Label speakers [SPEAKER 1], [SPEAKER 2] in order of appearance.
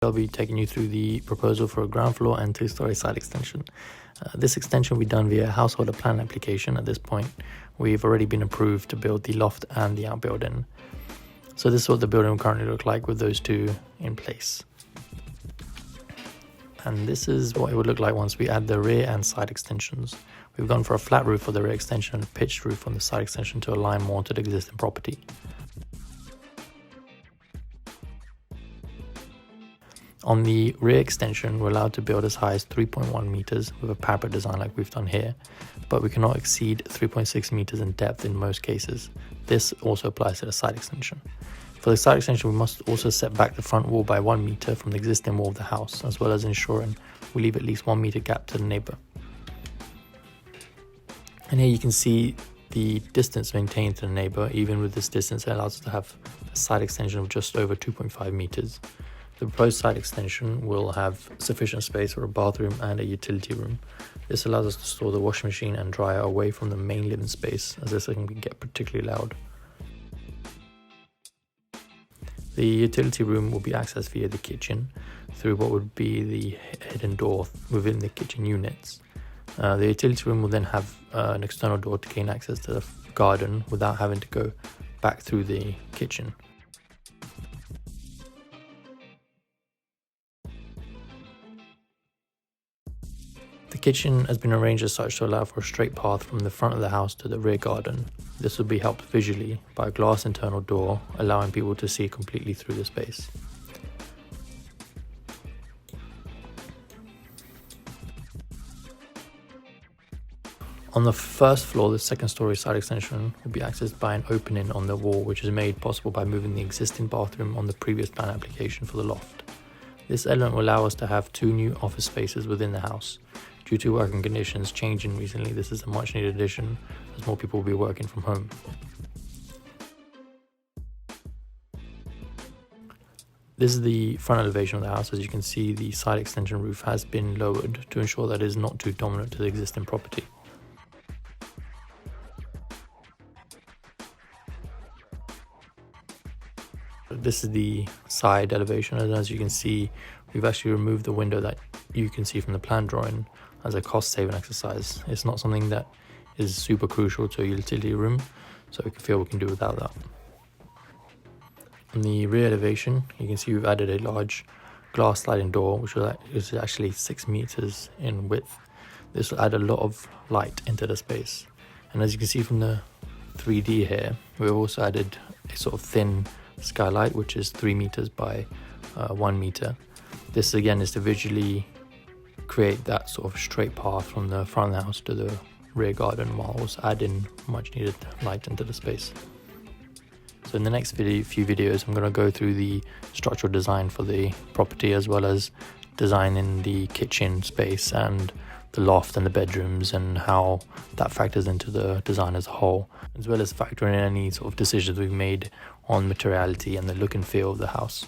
[SPEAKER 1] I'll be taking you through the proposal for a ground floor and two-story side extension. This extension will be done via householder plan application. At this point, we've already been approved to build the loft and the outbuilding. So this is what the building will currently look like with those two in place. And this is what it would look like once we add the rear and side extensions. We've gone for a flat roof for the rear extension and a pitched roof on the side extension to align more to the existing property. On the rear extension, we're allowed to build as high as 3.1 meters with a parapet design like we've done here, but we cannot exceed 3.6 meters in depth in most cases. This also applies to the side extension. For the side extension, we must also set back the front wall by 1 meter from the existing wall of the house, as well as ensuring we leave at least 1 meter gap to the neighbor. And here you can see the distance maintained to the neighbor. Even with this distance, it allows us to have a side extension of just over 2.5 meters. The proposed side extension will have sufficient space for a bathroom and a utility room. This allows us to store the washing machine and dryer away from the main living space, as this can get particularly loud. The utility room will be accessed via the kitchen through what would be the hidden door within the kitchen units. The utility room will then have an external door to gain access to the garden without having to go back through the kitchen. The kitchen has been arranged as such to allow for a straight path from the front of the house to the rear garden. This will be helped visually by a glass internal door, allowing people to see completely through the space. On the first floor, the second story side extension will be accessed by an opening on the wall, which is made possible by moving the existing bathroom on the previous plan application for the loft. This element will allow us to have 2 new office spaces within the house. Due to working conditions changing recently, this is a much needed addition as more people will be working from home. This is the front elevation of the house. As you can see, the side extension roof has been lowered to ensure that it is not too dominant to the existing property. This is the side elevation, and as you can see, we've actually removed the window that you can see from the plan drawing as a cost-saving exercise. It's not something that is super crucial to a utility room, so we feel we can do without that. On the rear elevation, you can see we've added a large glass sliding door, which is actually 6 meters in width. This will add a lot of light into the space. And as you can see from the 3D here, we've also added a sort of thin skylight, which is 3 meters by 1 meter. This again is to visually create that sort of straight path from the front of the house to the rear garden, while also adding much needed light into the space. So in the next few videos, I'm going to go through the structural design for the property, as well as designing the kitchen space and the loft and the bedrooms, and how that factors into the design as a whole, as well as factoring in any sort of decisions we've made on materiality and the look and feel of the house.